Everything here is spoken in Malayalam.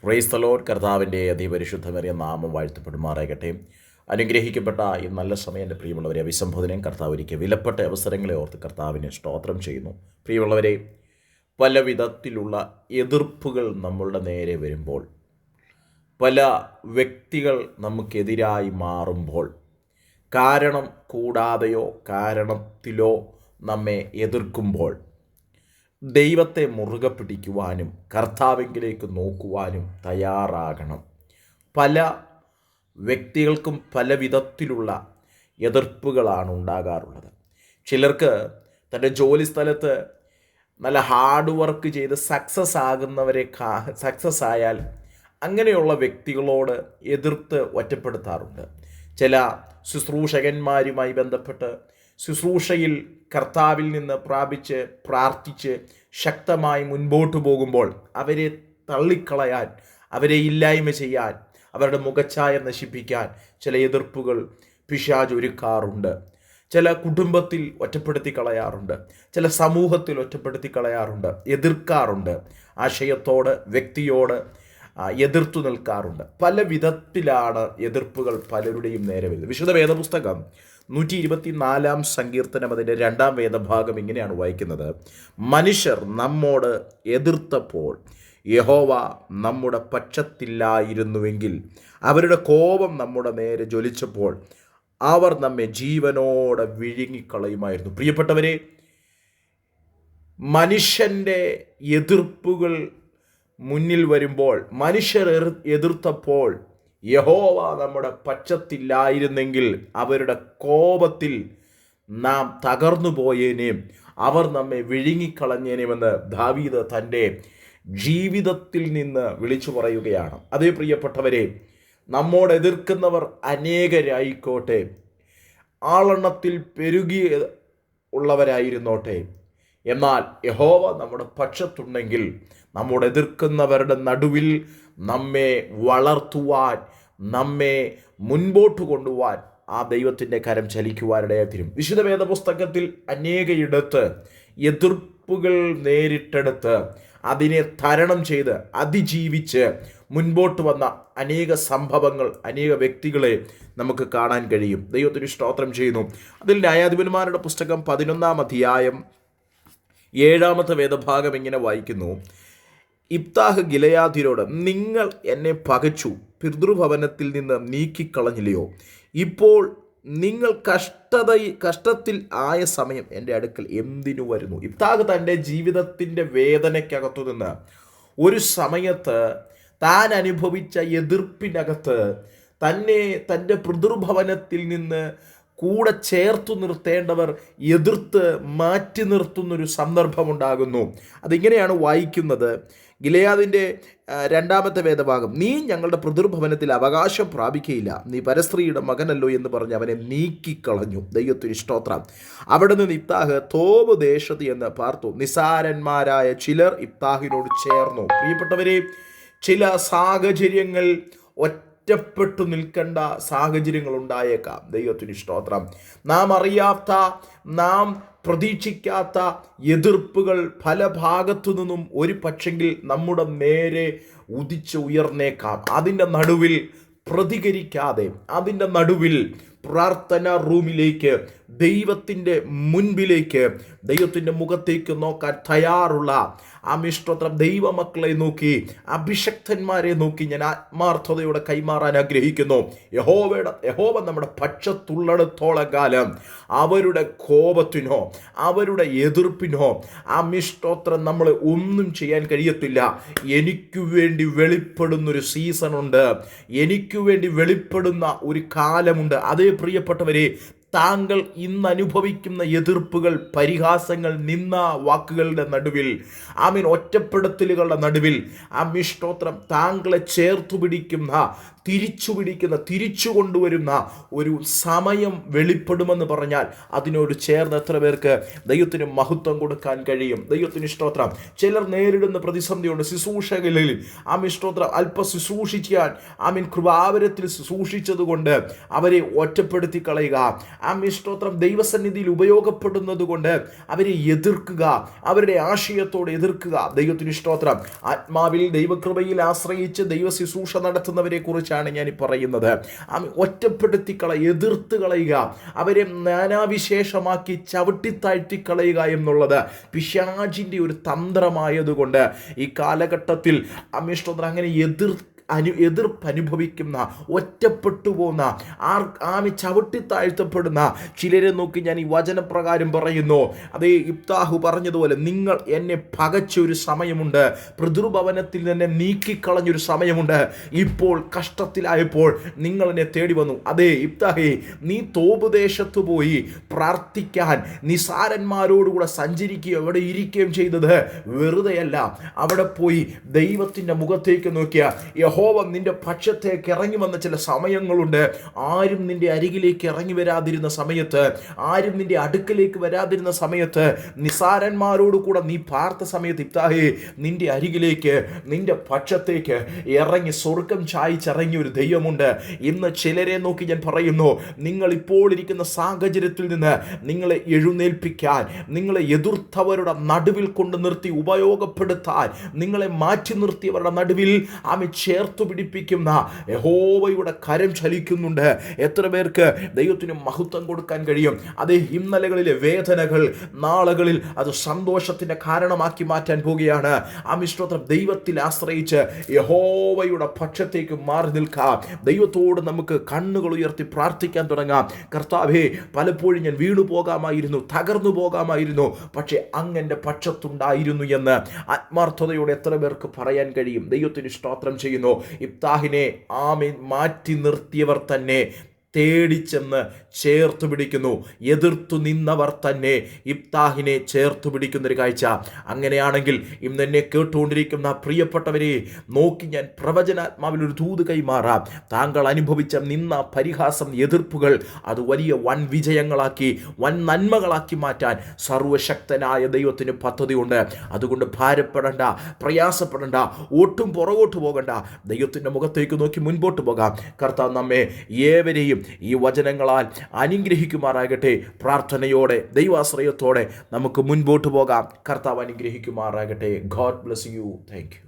Praise the Lord. കർത്താവിൻ്റെ അതിപരിശുദ്ധമേറിയ നാമം വാഴ്ത്തപ്പെടുമാറാകട്ടെ. അനുഗ്രഹിക്കപ്പെട്ട ഈ നല്ല സമയം എൻ്റെ പ്രിയമുള്ളവരെ അഭിസംബോധനയും കർത്താവ് ഒരുക്കിയ വിലപ്പെട്ട അവസരങ്ങളെ ഓർത്ത് കർത്താവിനെ സ്തോത്രം ചെയ്യുന്നു. പ്രിയമുള്ളവരെ, പല വിധത്തിലുള്ള എതിർപ്പുകൾ നമ്മളുടെ നേരെ വരുമ്പോൾ, പല വ്യക്തികൾ നമുക്കെതിരായി മാറുമ്പോൾ, കാരണം കൂടാതെയോ കാരണത്തിലോ നമ്മെ എതിർക്കുമ്പോൾ ദൈവത്തെ മുറുകെ പിടിക്കുവാനും കർത്താവിലേക്ക് നോക്കുവാനും തയ്യാറാകണം. പല വ്യക്തികൾക്കും പല വിധത്തിലുള്ള എതിർപ്പുകളാണ് ഉണ്ടാകാറുള്ളത്. ചിലർക്ക് തൻ്റെ ജോലി സ്ഥലത്ത് നല്ല ഹാർഡ് വർക്ക് ചെയ്ത് സക്സസ് ആയാൽ അങ്ങനെയുള്ള വ്യക്തികളോട് എതിർത്ത് ഒറ്റപ്പെടുത്താറുണ്ട്. ചില ശുശ്രൂഷകന്മാരുമായി ബന്ധപ്പെട്ട് ശുശ്രൂഷയിൽ കർത്താവിൽ നിന്ന് പ്രാർത്ഥിച്ച് ശക്തമായി മുൻപോട്ട് പോകുമ്പോൾ അവരെ തള്ളിക്കളയാൻ, അവരെ ഇല്ലായ്മ ചെയ്യാൻ, അവരുടെ മുഖച്ഛായ നശിപ്പിക്കാൻ ചില എതിർപ്പുകൾ പിശാച് ഒരുക്കാറുണ്ട്. ചില കുടുംബത്തിൽ ഒറ്റപ്പെടുത്തി കളയാറുണ്ട്, ചില സമൂഹത്തിൽ ഒറ്റപ്പെടുത്തി കളയാറുണ്ട്, എതിർക്കാറുണ്ട്, ആശയത്തോട് വ്യക്തിയോട് എതിർത്തു നിൽക്കാറുണ്ട്. പല വിധത്തിലാണ് എതിർപ്പുകൾ പലരുടെയും നേരെ വരുന്നത്. വിശുദ്ധ വേദപുസ്തകം 124 സങ്കീർത്തനം അതിൻ്റെ 2 വേദഭാഗം ഇങ്ങനെയാണ് വായിക്കുന്നത്: മനുഷ്യർ നമ്മോട് എതിർത്തപ്പോൾ യഹോവ നമ്മുടെ പക്ഷത്തില്ലായിരുന്നുവെങ്കിൽ, അവരുടെ കോപം നമ്മുടെ നേരെ ജ്വലിച്ചപ്പോൾ അവർ നമ്മെ ജീവനോടെ വിഴുങ്ങിക്കളയുമായിരുന്നു. പ്രിയപ്പെട്ടവരെ, മനുഷ്യൻ്റെ എതിർപ്പുകൾ മുന്നിൽ വരുമ്പോൾ, മനുഷ്യർ എതിർത്തപ്പോൾ യഹോവ നമ്മുടെ പക്ഷത്തില്ലായിരുന്നെങ്കിൽ അവരുടെ കോപത്തിൽ നാം തകർന്നു പോയേനേയും അവർ നമ്മെ വിഴുങ്ങിക്കളഞ്ഞേനെയുമെന്ന് ദാവീദ് തൻ്റെ ജീവിതത്തിൽ നിന്ന് വിളിച്ചു പറയുകയാണ്. അതേ പ്രിയപ്പെട്ടവരെ, നമ്മോട് എതിർക്കുന്നവർ അനേകരായിക്കോട്ടെ, ആളെണ്ണത്തിൽ പെരുകി ഉള്ളവരായിരുന്നോട്ടെ, എന്നാൽ യഹോവ നമ്മുടെ പക്ഷത്തുണ്ടെങ്കിൽ നമ്മോട് എതിർക്കുന്നവരുടെ നടുവിൽ നമ്മെ വളർത്തുവാൻ, നമ്മെ മുൻപോട്ട് കൊണ്ടുപോവാൻ ആ ദൈവത്തിൻ്റെ കരം ചലിക്കുവാനിടയായി തീരും. വിശുദ്ധ വേദപുസ്തകത്തിൽ അനേകയിടത്ത് എതിർപ്പുകൾ നേരിട്ടെടുത്ത് അതിനെ തരണം ചെയ്ത് അതിജീവിച്ച് മുൻപോട്ട് വന്ന അനേക സംഭവങ്ങൾ, അനേക വ്യക്തികളെ നമുക്ക് കാണാൻ കഴിയും. ദൈവത്തിന് സ്തോത്രം ചെയ്യുന്നു. അതിൽ ന്യായാധിപന്മാരുടെ പുസ്തകം 11 അധ്യായം 7 വേദഭാഗം ഇങ്ങനെ വായിക്കുന്നു: ഇബ്താഹ് ഗിലെയാദ്യരോട്, നിങ്ങൾ എന്നെ പകച്ചു, പിതൃഭവനത്തിൽ നിന്ന് നീക്കിക്കളഞ്ഞില്ലയോ? ഇപ്പോൾ നിങ്ങൾ കഷ്ടത്തിൽ ആയ സമയം എൻ്റെ അടുക്കൽ എന്തിനു വരുന്നു? ഇബ്താഹ് തൻ്റെ ജീവിതത്തിൻ്റെ വേദനയ്ക്കകത്തു നിന്ന് ഒരു സമയത്ത് താൻ അനുഭവിച്ച എതിർപ്പിനകത്ത് തന്നെ തൻ്റെ പിതൃഭവനത്തിൽ നിന്ന് കൂടെ ചേർത്തു നിർത്തേണ്ടവർ എതിർത്ത് മാറ്റി നിർത്തുന്നൊരു സന്ദർഭമുണ്ടാകുന്നു. അതിങ്ങനെയാണ് വായിക്കുന്നത്. ഗിലെയാദിൻ്റെ 2 വേദഭാഗം: നീ ഞങ്ങളുടെ പിതൃഭവനത്തിൽ അവകാശം പ്രാപിക്കുകയില്ല, നീ പരസ്ത്രീയുടെ മകനല്ലോ എന്ന് പറഞ്ഞ് അവനെ നീക്കിക്കളഞ്ഞു. ദൈവത്തിന് സ്തോത്രം. അവിടെ നിന്ന് ഇബ്താഹ് തോബ് ദേശത്ത് എന്ന് പാർത്തു. നിസാരന്മാരായ ചിലർ ഇബ്താഹിനോട് ചേർന്നു. പ്രിയപ്പെട്ടവരെ, ചില സാഹചര്യങ്ങൾ ഒറ്റപ്പെട്ടു നിൽക്കേണ്ട സാഹചര്യങ്ങൾ ഉണ്ടായേക്കാം. ദൈവത്തിന് സ്തോത്രം. നാം അറിയാത്ത, നാം പ്രതീക്ഷിക്കാത്ത എതിർപ്പുകൾ പല ഭാഗത്തു നിന്നും ഒരു പക്ഷെങ്കിൽ നമ്മുടെ നേരെ ഉദിച്ച് ഉയർന്നേക്കാം. അതിൻ്റെ നടുവിൽ പ്രതികരിക്കാതെ, അതിൻ്റെ നടുവിൽ പ്രാർത്ഥന റൂമിലേക്ക്, ദൈവത്തിൻ്റെ മുൻപിലേക്ക്, ദൈവത്തിൻ്റെ മുഖത്തേക്ക് നോക്കാൻ തയ്യാറുള്ള സ്തോത്രം ദൈവമക്കളെ നോക്കി, അഭിഷക്തന്മാരെ നോക്കി ഞാൻ ആത്മാർത്ഥതയോടെ കൈമാറാൻ ആഗ്രഹിക്കുന്നു. യഹോവ നമ്മുടെ പക്ഷത്തുള്ളിടത്തോളം കാലം അവരുടെ കോപത്തിനോ അവരുടെ എതിർപ്പിനോ സ്തോത്രം നമ്മളെ ഒന്നും ചെയ്യാൻ കഴിയത്തില്ല. എനിക്ക് വേണ്ടി വെളിപ്പെടുന്നൊരു സീസണുണ്ട്, എനിക്ക് വേണ്ടി വെളിപ്പെടുന്ന ഒരു കാലമുണ്ട്. അതേ പ്രിയപ്പെട്ടവരെ, താങ്കൾ ഇന്ന് അനുഭവിക്കുന്ന എതിർപ്പുകൾ, പരിഹാസങ്ങൾ, നിന്ന വാക്കുകളുടെ നടുവിൽ, ഒറ്റപ്പെടുത്തലുകളുടെ നടുവിൽ സ്തോത്രം താങ്കളെ ചേർത്തു പിടിക്കുന്ന, തിരിച്ചു കൊണ്ടുവരുന്ന ഒരു സമയം വെളിപ്പെടുമെന്ന് പറഞ്ഞാൽ അതിനോട് ചേർന്ന് എത്ര പേർക്ക് ദൈവത്തിന് മഹത്വം കൊടുക്കാൻ കഴിയും? ദൈവത്തിന് സ്തോത്രം. ചിലർ നേരിടുന്ന പ്രതിസന്ധിയുണ്ട്. ശുശ്രൂഷകളിൽ സ്തോത്രം അല്പം ശുശ്രൂഷിക്കാൻ കൃപാവരത്തിൽ ശുശ്രൂഷിച്ചത് കൊണ്ട് അവരെ ഒറ്റപ്പെടുത്തി കളയുക, സ്തോത്രം ദൈവസന്നിധിയിൽ ഉപയോഗപ്പെടുന്നത് കൊണ്ട് അവരെ എതിർക്കുക, അവരുടെ ആശയത്തോട് എതിർക്കുക. ദൈവത്തിന് സ്തോത്രം. ആത്മാവിൽ ദൈവകൃപയിൽ ആശ്രയിച്ച് ദൈവ ശുശ്രൂഷ നടത്തുന്നവരെ കുറിച്ചാണ് ഞാൻ പറയുന്നത്. ഒറ്റപ്പെടുത്തി എതിർത്ത് കളയുക, അവരെ നാനാവിശേഷമാക്കി ചവിട്ടിത്താഴ്ത്തി കളയുക എന്നുള്ളത് പിശാചിൻ്റെ ഒരു തന്ത്രമായതുകൊണ്ട് ഈ കാലഘട്ടത്തിൽ അങ്ങനെ എതിർപ്പ് അനുഭവിക്കുന്ന, ഒറ്റപ്പെട്ടു പോകുന്ന, ചവിട്ടി താഴ്ത്തപ്പെടുന്ന ചിലരെ നോക്കി ഞാൻ ഈ വചനപ്രകാരം പറയുന്നു. അതേ ഇബ്താഹു പറഞ്ഞതുപോലെ, നിങ്ങൾ എന്നെ പകച്ചൊരു സമയമുണ്ട്, പിതൃഭവനത്തിൽ തന്നെ നീക്കിക്കളഞ്ഞൊരു സമയമുണ്ട്. ഇപ്പോൾ കഷ്ടത്തിലായപ്പോൾ നിങ്ങൾ എന്നെ തേടി വന്നു. അതേ ഇബ്താഹേ, നീ തോബ് ദേശത്ത് പോയി പ്രാർത്ഥിക്കാൻ, നിസാരന്മാരോടുകൂടെ സഞ്ചരിക്കുകയോ അവിടെ ഇരിക്കുകയും ചെയ്തത് വെറുതെയല്ല. അവിടെ പോയി ദൈവത്തിൻ്റെ മുഖത്തേക്ക് നോക്കിയ യഹോവ നിന്റെ പക്ഷത്തേക്ക് ഇറങ്ങി വന്ന ചില സമയങ്ങളുണ്ട്. ആരും നിന്റെ അരികിലേക്ക് ഇറങ്ങി വരാതിരുന്ന സമയത്ത്, ആരും നിന്റെ അടുക്കലേക്ക് വരാതിരുന്ന സമയത്ത്, നിസാരന്മാരോട് കൂടെ നീ പാർത്ത സമയത്ത് ഇബ്താഹേ, നിന്റെ അരികിലേക്ക്, നിന്റെ പക്ഷത്തേക്ക് ഇറങ്ങി സ്വർഗം ചായച്ചിറങ്ങിയ ഒരു ദൈവമുണ്ട്. ഇന്ന് ചിലരെ നോക്കി ഞാൻ പറയുന്നു, നിങ്ങൾ ഇപ്പോൾ ഇരിക്കുന്ന സാഹചര്യത്തിൽ നിന്ന് നിങ്ങളെ എഴുന്നേൽപ്പിക്കാൻ, നിങ്ങളെ എതിർത്തവരുടെ നടുവിൽ കൊണ്ട് നിർത്തി ഉപയോഗപ്പെടുത്താൻ, നിങ്ങളെ മാറ്റി നിർത്തിയവരുടെ നടുവിൽ ചേർത്തു പിടിപ്പിക്കുന്ന യഹോവയുടെ കരം ചലിക്കുന്നുണ്ട്. എത്ര പേർക്ക് ദൈവത്തിന് മഹത്വം കൊടുക്കാൻ കഴിയും? അതേ ഇന്നലകളിലെ വേദനകൾ നാളുകളിൽ അത് സന്തോഷത്തിന്റെ കാരണമാക്കി മാറ്റാൻ പോവുകയാണ്. സ്തോത്രം. ദൈവത്തിൽ ആശ്രയിച്ച് യഹോവയുടെ പക്ഷത്തേക്ക് മാറി നിൽക്കാം. ദൈവത്തോട് നമുക്ക് കണ്ണുകൾ ഉയർത്തി പ്രാർത്ഥിക്കാൻ തുടങ്ങാം. കർത്താവേ, പലപ്പോഴും ഞാൻ വീണു പോകാമായിരുന്നു, തകർന്നു പോകാമായിരുന്നു, പക്ഷെ അങ്ങന്റെ പക്ഷത്തുണ്ടായിരുന്നു എന്ന് ആത്മാർത്ഥതയോടെ എത്ര പേർക്ക് പറയാൻ കഴിയും? ദൈവത്തിന് സ്തോത്രം ചെയ്യുന്നു. ഇബ്താഹിനെ മാറ്റി നിർത്തിയവർ തന്നെ തേടിച്ചെന്ന് ചേർത്തു പിടിക്കുന്നു. എതിർത്തു നിന്നവർ തന്നെ ഇബ്താഹിനെ ചേർത്തു പിടിക്കുന്നൊരു കാഴ്ച. അങ്ങനെയാണെങ്കിൽ ഇന്ന് എന്നെ കേട്ടുകൊണ്ടിരിക്കുന്ന പ്രിയപ്പെട്ടവരെ നോക്കി ഞാൻ പ്രവചനാത്മാവിൽ ഒരു ദൂത് കൈമാറാം. താങ്കൾ അനുഭവിച്ച നിന്ന, പരിഹാസം, എതിർപ്പുകൾ അത് വലിയ വൻ വിജയങ്ങളാക്കി, വൻ നന്മകളാക്കി മാറ്റാൻ സർവശക്തനായ ദൈവത്തിന് പദ്ധതിയുണ്ട്. അതുകൊണ്ട് ഭാരപ്പെടേണ്ട, പ്രയാസപ്പെടേണ്ട, ഒട്ടും പുറകോട്ട് പോകണ്ട. ദൈവത്തിൻ്റെ മുഖത്തേക്ക് നോക്കി മുൻപോട്ട് പോകാം. കർത്താവ് നമ്മെ ഏവരെയും ഈ വചനങ്ങളാൽ അനുഗ്രഹിക്കുമാറാകട്ടെ. പ്രാർത്ഥനയോടെ, ദൈവാശ്രയത്തോടെ നമുക്ക് മുൻപോട്ട് പോകാം. കർത്താവ് അനുഗ്രഹിക്കുമാറാകട്ടെ. God bless you. Thank you.